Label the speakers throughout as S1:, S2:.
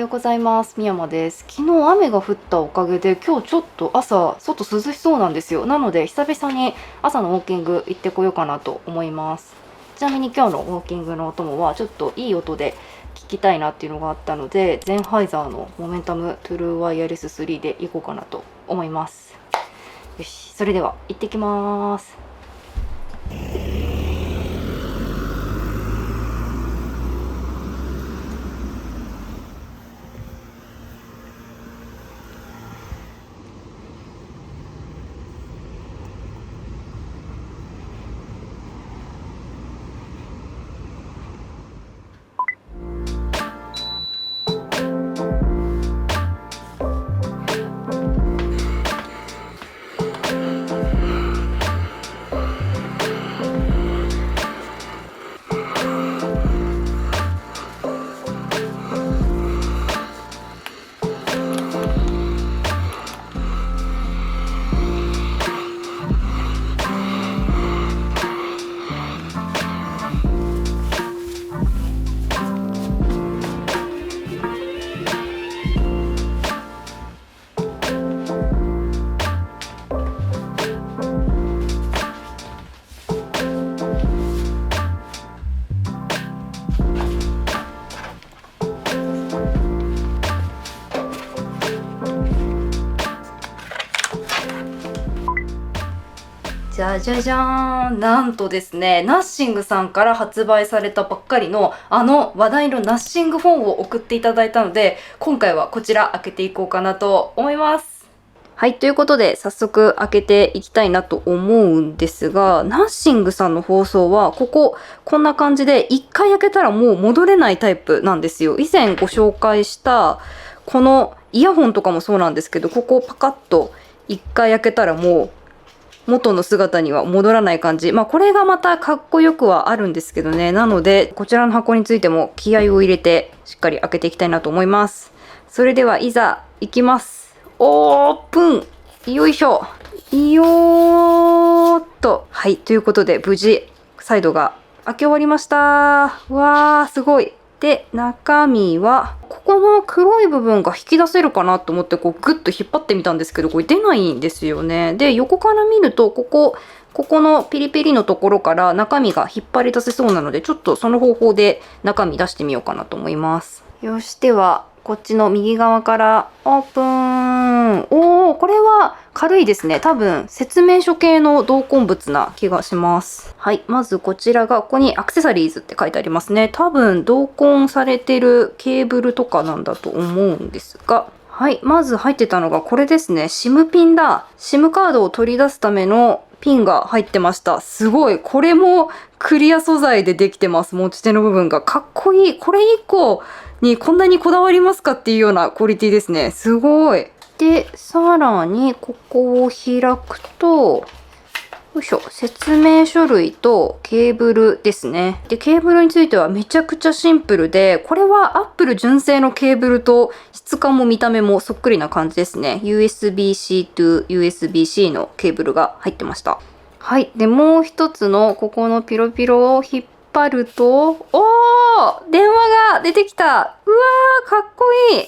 S1: ようございます。みやまです。昨日雨が降ったおかげで今日ちょっと朝外涼しそうなんですよ。なので久々に朝のウォーキング行ってこようかなと思います。ちなみに今日のウォーキングのお供はちょっといい音で聞きたいなっていうのがあったので、ゼンハイザーのモメンタムトゥルーワイヤレス3で行こうかなと思います。よし、それでは行ってきます。じゃじゃじゃーん。なんとですね、ナッシングさんから発売されたばっかりの話題のナッシング本を送っていただいたので、今回はこちら開けていこうかなと思います。はい、ということで早速開けていきたいなと思うんですが、ナッシングさんの包装はこんな感じで一回開けたらもう戻れないタイプなんですよ。以前ご紹介したこのイヤホンとかもそうなんですけど、ここをパカッと一回開けたらもう元の姿には戻らない感じ。これがまたかっこよくはあるんですけどね。なので、こちらの箱についても気合を入れてしっかり開けていきたいなと思います。それではいざ、いきます。オープン！よいしょ！よーっと。はい、ということで、無事、サイドが開け終わりました。わー、すごい。で、中身は、ここの黒い部分が引き出せるかなと思って、グッと引っ張ってみたんですけど、これ出ないんですよね。で、横から見ると、ここのピリピリのところから中身が引っ張り出せそうなので、ちょっとその方法で中身出してみようかなと思います。よし、では、こっちの右側からオープン。おー、これは軽いですね。多分、説明書系の同梱物な気がします。はい、まずこちらが、ここにアクセサリーズって書いてありますね。多分、同梱されてるケーブルとかなんだと思うんですが、はい、まず入ってたのがこれですね。SIM ピンだ。SIM カードを取り出すためのピンが入ってました。すごい。これもクリア素材でできてます。持ち手の部分が。かっこいい。これ1個にこんなにこだわりますかっていうようなクオリティですね。すごい。で、さらにここを開くと、よいしょ、説明書類とケーブルですね。で、ケーブルについてはめちゃくちゃシンプルで、これは Apple 純正のケーブルと質感も見た目もそっくりな感じですね。USB-C to USB-C のケーブルが入ってました。はい。で、もう一つのここのピロピロを引っ張ると、おー！電話が出てきた！うわー、かっこいい！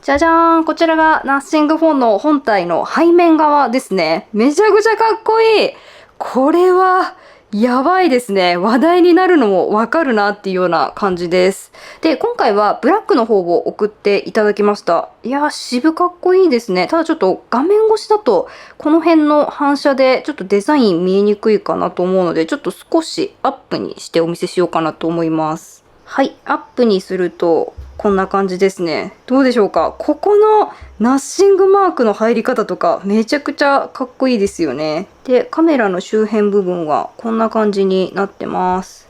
S1: じゃじゃーん！こちらがナッシングフォンの本体の背面側ですね。めちゃくちゃかっこいい！これは、やばいですね。話題になるのもわかるなっていうような感じです。で、今回はブラックの方を送っていただきました。いやー、渋かっこいいですね。ただちょっと画面越しだと、この辺の反射でちょっとデザイン見えにくいかなと思うので、ちょっと少しアップにしてお見せしようかなと思います。はい、アップにすると、こんな感じですね。どうでしょうか？ここのナッシングマークの入り方とかめちゃくちゃかっこいいですよね。で、カメラの周辺部分はこんな感じになってます。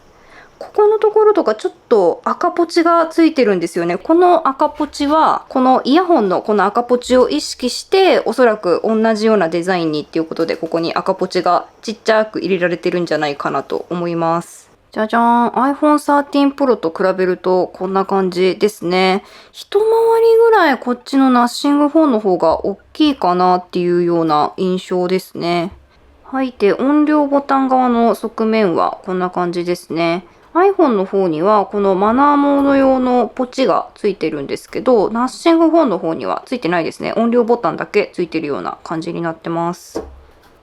S1: ここのところとかちょっと赤ポチがついてるんですよね。この赤ポチは、このイヤホンのこの赤ポチを意識して、おそらく同じようなデザインにっていうことで、ここに赤ポチがちっちゃく入れられてるんじゃないかなと思います。じゃじゃーん。iPhone 13 Pro と比べるとこんな感じですね。一回りぐらいこっちのナッシング4の方が大きいかなっていうような印象ですね。はい。で、音量ボタン側の側面はこんな感じですね。iPhone の方にはこのマナーモード用のポチがついてるんですけど、ナッシングフォンの方にはついてないですね。音量ボタンだけついてるような感じになってます。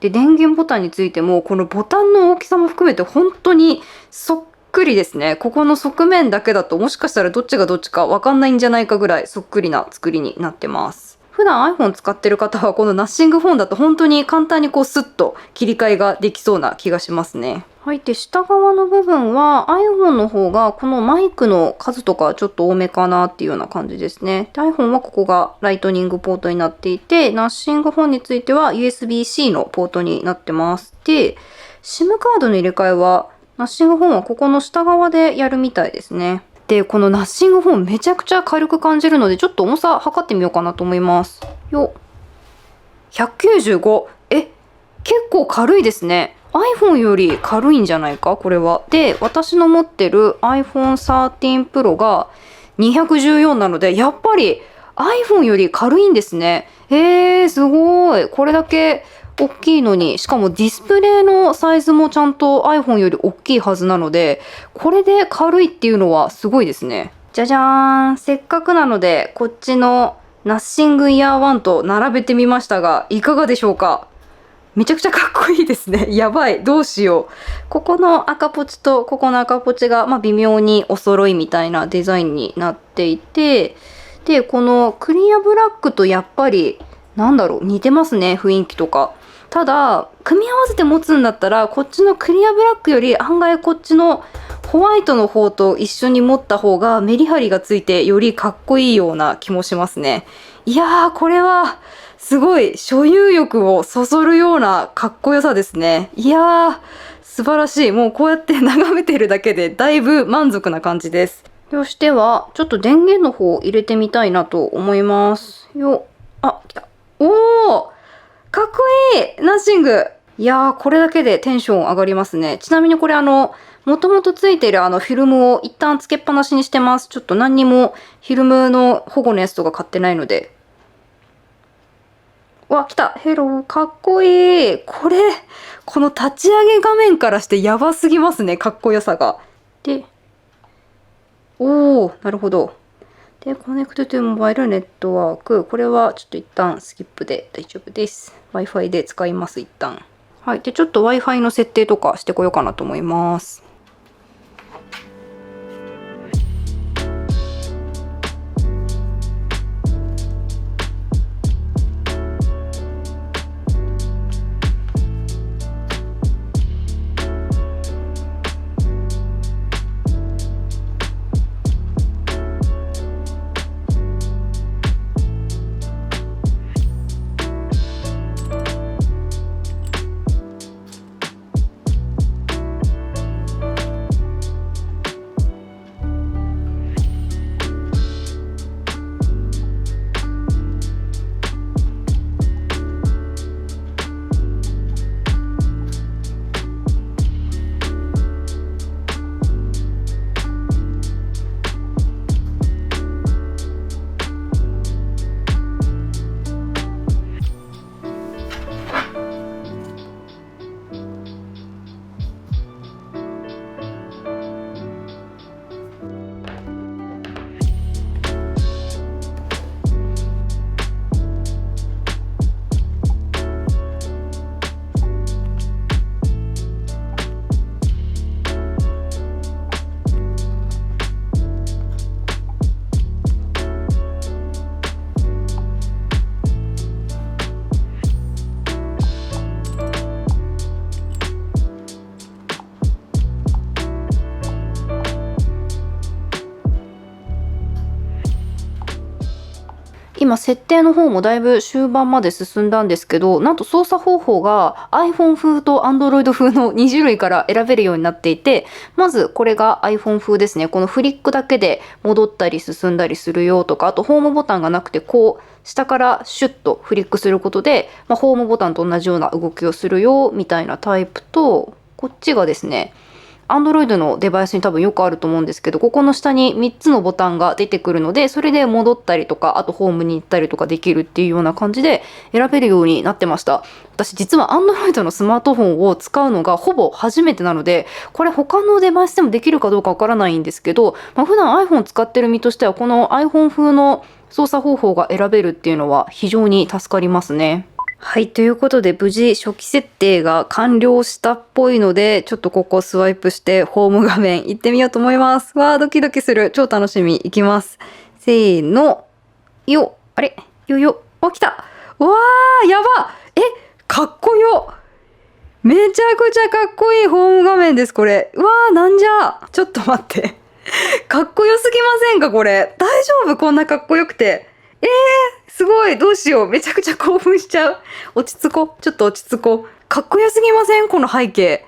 S1: で、電源ボタンについてもこのボタンの大きさも含めて本当にそっくりですね。ここの側面だけだともしかしたらどっちがどっちかわかんないんじゃないかぐらいそっくりな作りになってます。普段 iPhone 使ってる方はこのナッシングフォンだと本当に簡単にこうスッと切り替えができそうな気がしますね。はい。で、下側の部分は iPhone の方がこのマイクの数とかちょっと多めかなっていうような感じですね。で、iPhone はここがライトニングポートになっていて、ナッシングフォンについては USB-C のポートになってます。で、SIM カードの入れ替えはナッシングフォンはここの下側でやるみたいですね。で、このナッシングフォンめちゃくちゃ軽く感じるので、ちょっと重さ測ってみようかなと思います。よっ。195。結構軽いですね。iPhone より軽いんじゃないかこれは。で、私の持ってる iPhone 13 Pro が214なので、やっぱり iPhone より軽いんですね。すごい。これだけ大きいのに、しかもディスプレイのサイズもちゃんと iPhone より大きいはずなので、これで軽いっていうのはすごいですね。じゃじゃーん。せっかくなので、こっちのナッシングイヤー1と並べてみましたが、いかがでしょうか？めちゃくちゃかっこいいですね。やばい。どうしよう。ここの赤ポチとここの赤ポチが、微妙にお揃いみたいなデザインになっていて、で、このクリアブラックとやっぱり、似てますね。雰囲気とか。ただ、組み合わせて持つんだったら、こっちのクリアブラックより案外こっちのホワイトの方と一緒に持った方がメリハリがついてよりかっこいいような気もしますね。いやー、これは、すごい所有欲をそそるようなかっこよさですね。いやー、素晴らしい。もうこうやって眺めてるだけでだいぶ満足な感じです。そしては、ちょっと電源の方を入れてみたいなと思います。よっ。来た。おー、かっこいいナッシング。いやー、これだけでテンション上がりますね。ちなみにこれもともとついているフィルムを一旦つけっぱなしにしてます。ちょっと何にもフィルムの保護のやつとか買ってないので。来た。ヘロー。かっこいい。この立ち上げ画面からしてやばすぎますね。かっこよさが。で、なるほど。で、コネクトトゥモバイルネットワーク。これはちょっと一旦スキップで大丈夫です。Wi-Fi で使います、一旦。はい。で、ちょっと Wi-Fi の設定とかしてこようかなと思います。今設定の方もだいぶ終盤まで進んだんですけど、なんと操作方法が iPhone 風と Android 風の2種類から選べるようになっていて、まずこれが iPhone 風ですね。このフリックだけで戻ったり進んだりするよとか、あとホームボタンがなくてこう下からシュッとフリックすることで、ホームボタンと同じような動きをするよみたいなタイプと、こっちがですね、Android のデバイスに多分よくあると思うんですけど、ここの下に3つのボタンが出てくるので、それで戻ったりとか、あとホームに行ったりとかできるっていうような感じで選べるようになってました。私実は Android のスマートフォンを使うのがほぼ初めてなので、これ他のデバイスでもできるかどうかわからないんですけど、普段 iPhone 使ってる身としてはこの iPhone 風の操作方法が選べるっていうのは非常に助かりますね。はい、ということで無事初期設定が完了したっぽいので、ちょっとここスワイプしてホーム画面行ってみようと思います。わー、ドキドキする。超楽しみ。いきます。せーの。よ、あれよよ。起きた。わー、やば。かっこよ。めちゃくちゃかっこいいホーム画面です、これ。うわー、なんじゃ。ちょっと待って。かっこよすぎませんか、これ。大丈夫、こんなかっこよくて。すごい、どうしよう。めちゃくちゃ興奮しちゃう。落ち着こう。ちょっと落ち着こう。かっこよすぎませんこの背景。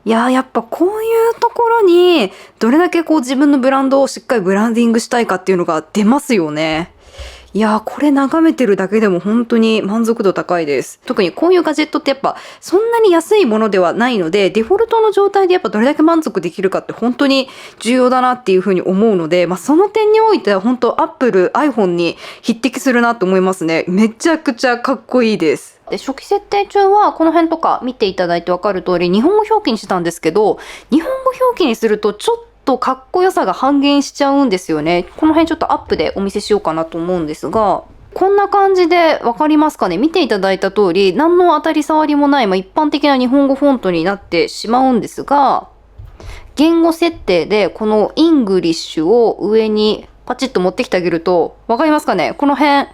S1: いやー、やっぱこういうところに、どれだけこう自分のブランドをしっかりブランディングしたいかっていうのが出ますよね。いやー、これ眺めてるだけでも本当に満足度高いです。特にこういうガジェットってやっぱそんなに安いものではないので、デフォルトの状態でやっぱどれだけ満足できるかって本当に重要だなっていうふうに思うので、その点においては本当 Apple、iPhone に匹敵するなと思いますね。めちゃくちゃかっこいいです。で、初期設定中はこの辺とか見ていただいてわかる通り日本語表記にしてたんですけど、日本語表記にするとちょっとかっこよさが半減しちゃうんですよね。この辺ちょっとアップでお見せしようかなと思うんですが、こんな感じでわかりますかね。見ていただいた通り、何の当たり障りもない、一般的な日本語フォントになってしまうんですが、言語設定でこのイングリッシュを上にパチッと持ってきてあげると、わかりますかね。この辺、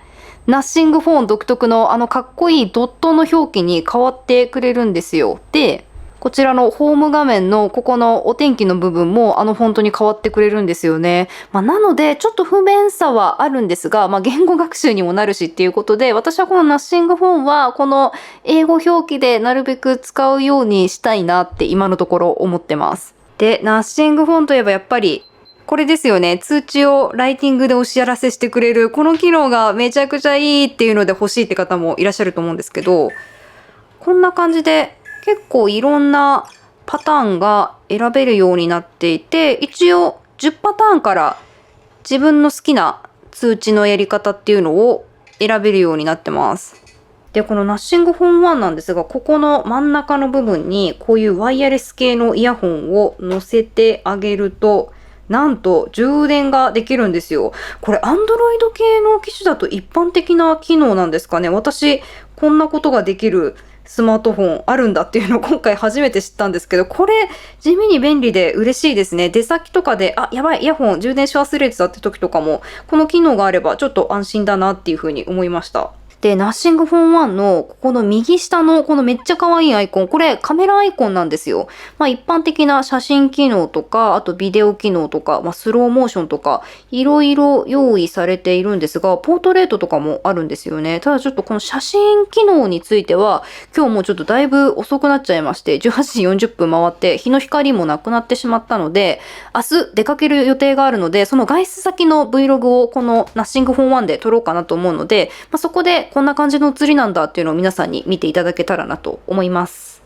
S1: ナッシングフォン独特のかっこいいドットの表記に変わってくれるんですよ。で、こちらのホーム画面のここのお天気の部分もフォントに変わってくれるんですよね。なのでちょっと不便さはあるんですが、言語学習にもなるしっていうことで、私はこのナッシングフォンはこの英語表記でなるべく使うようにしたいなって今のところ思ってます。で、ナッシングフォンといえばやっぱりこれですよね。通知をライティングでお知らせしてくれるこの機能がめちゃくちゃいいっていうので欲しいって方もいらっしゃると思うんですけど、こんな感じで結構いろんなパターンが選べるようになっていて、一応10パターンから自分の好きな通知のやり方っていうのを選べるようになってます。で、このナッシングフォン1なんですが、ここの真ん中の部分にこういうワイヤレス系のイヤホンを乗せてあげると、なんと充電ができるんですよ。これ Android 系の機種だと一般的な機能なんですかね。私、こんなことができるスマートフォンあるんだっていうのを今回初めて知ったんですけど、これ地味に便利で嬉しいですね。出先とかで、やばい、イヤホン充電し忘れてたって時とかも、この機能があればちょっと安心だなっていうふうに思いました。で、ナッシングフォン1のここの右下のこのめっちゃ可愛いアイコン、これカメラアイコンなんですよ。一般的な写真機能とか、あとビデオ機能とか、スローモーションとか、いろいろ用意されているんですが、ポートレートとかもあるんですよね。ただちょっとこの写真機能については、今日もうちょっとだいぶ遅くなっちゃいまして、18時40分回って日の光もなくなってしまったので、明日出かける予定があるので、その外出先の Vlog をこのナッシングフォン1で撮ろうかなと思うので、そこでこんな感じの写りなんだっていうのを皆さんに見ていただけたらなと思います。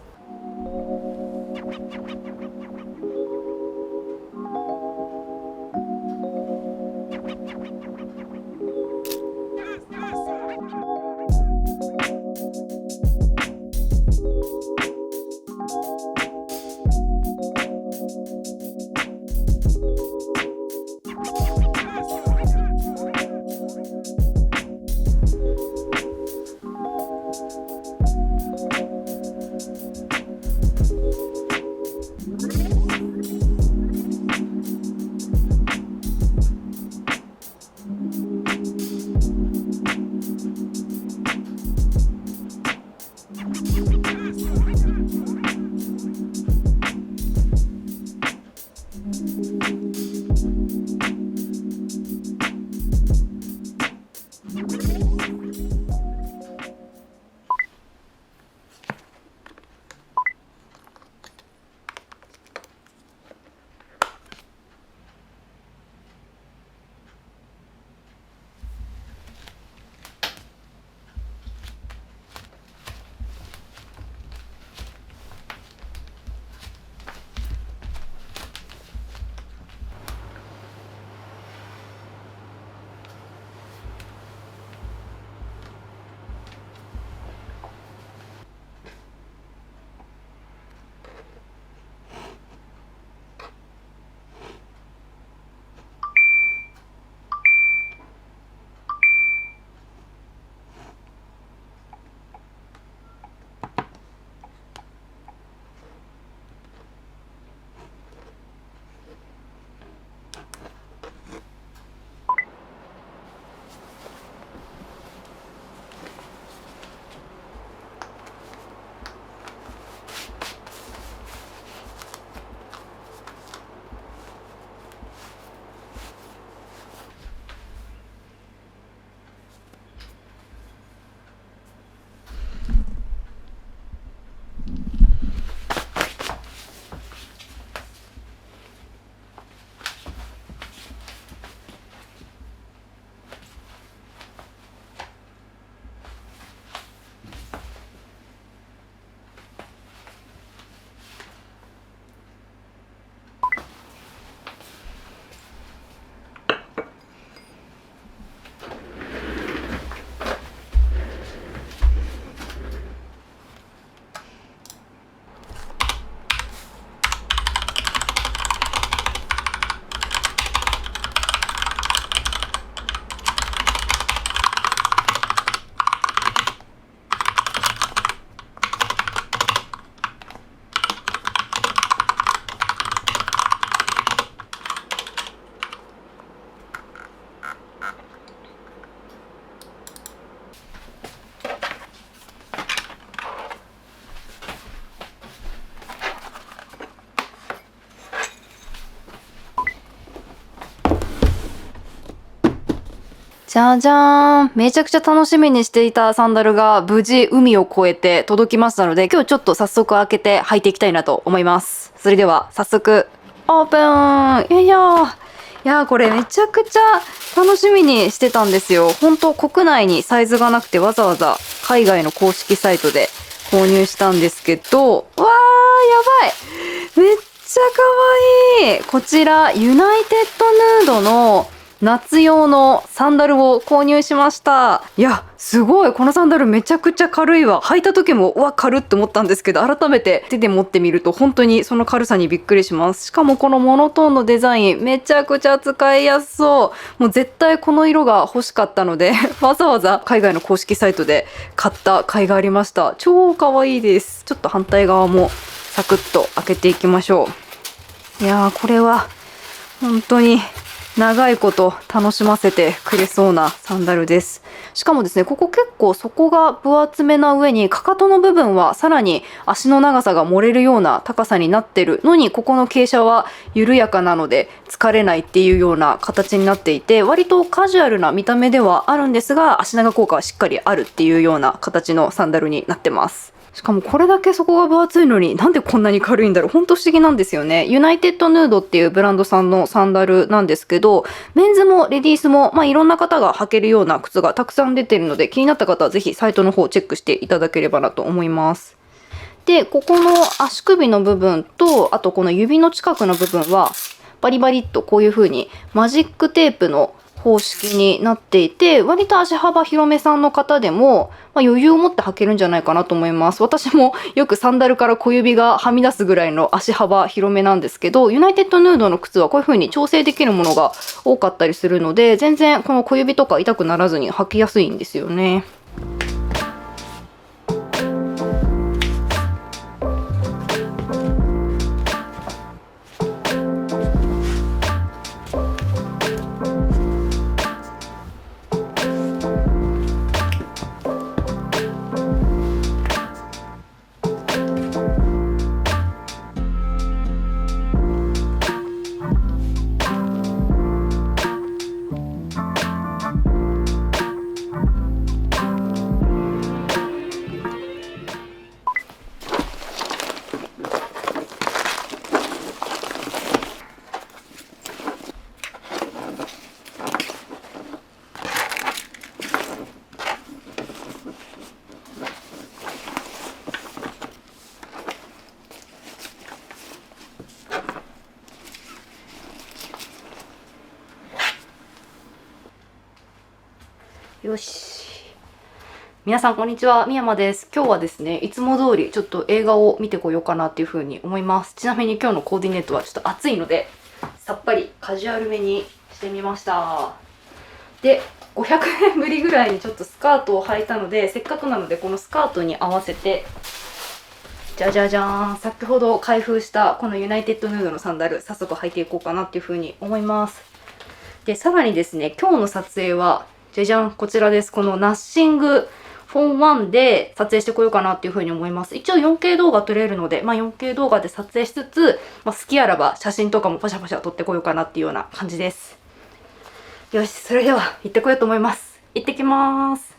S1: じゃじゃーん。めちゃくちゃ楽しみにしていたサンダルが無事海を越えて届きましたので、今日ちょっと早速開けて履いていきたいなと思います。それでは早速オープン。よいしょ。いやー、これめちゃくちゃ楽しみにしてたんですよ。本当国内にサイズがなくてわざわざ海外の公式サイトで購入したんですけど、わー、やばい。めっちゃ可愛い。こちらユナイテッドヌードの夏用のサンダルを購入しました。いや、すごい。このサンダルめちゃくちゃ軽いわ。履いた時も、うわ、軽って思ったんですけど、改めて手で持ってみると本当にその軽さにびっくりします。しかもこのモノトーンのデザイン、めちゃくちゃ使いやすそう。もう絶対この色が欲しかったので、わざわざ海外の公式サイトで買った甲斐がありました。超可愛いです。ちょっと反対側もサクッと開けていきましょう。いやー、これは本当に長いこと楽しませてくれそうなサンダルです。しかもですね、ここ結構底が分厚めな上に、かかとの部分はさらに足の長さが漏れるような高さになってるのに、ここの傾斜は緩やかなので疲れないっていうような形になっていて、割とカジュアルな見た目ではあるんですが、足長効果はしっかりあるっていうような形のサンダルになってます。しかもこれだけ底が分厚いのになんでこんなに軽いんだろう。ほんと不思議なんですよね。ユナイテッドヌードっていうブランドさんのサンダルなんですけど、メンズもレディースも、いろんな方が履けるような靴がたくさん出てるので、気になった方はぜひサイトの方チェックしていただければなと思います。で、ここの足首の部分と、あとこの指の近くの部分は、バリバリっとこういう風にマジックテープの方式になっていて、割と足幅広めさんの方でも、余裕を持って履けるんじゃないかなと思います。私もよくサンダルから小指がはみ出すぐらいの足幅広めなんですけど、ユナイテッドヌードの靴はこういう風に調整できるものが多かったりするので、全然この小指とか痛くならずに履きやすいんですよね。よし。皆さんこんにちは、みやまです。今日はですね、いつも通りちょっと映画を見てこようかなっていう風に思います。ちなみに今日のコーディネートはちょっと暑いので、さっぱりカジュアルめにしてみました。で、500円ぶりぐらいにちょっとスカートを履いたので、せっかくなのでこのスカートに合わせて、じゃじゃじゃーん、先ほど開封したこのユナイテッドヌードのサンダル、早速履いていこうかなっていう風に思います。で、さらにですね、今日の撮影は、じゃじゃん、こちらです。このナッシングフォン1で撮影してこようかなっていう風に思います。一応 4K 動画撮れるので、4K 動画で撮影しつつ、好きあらば写真とかもパシャパシャ撮ってこようかなっていうような感じです。よし、それでは行ってこようと思います。行ってきます。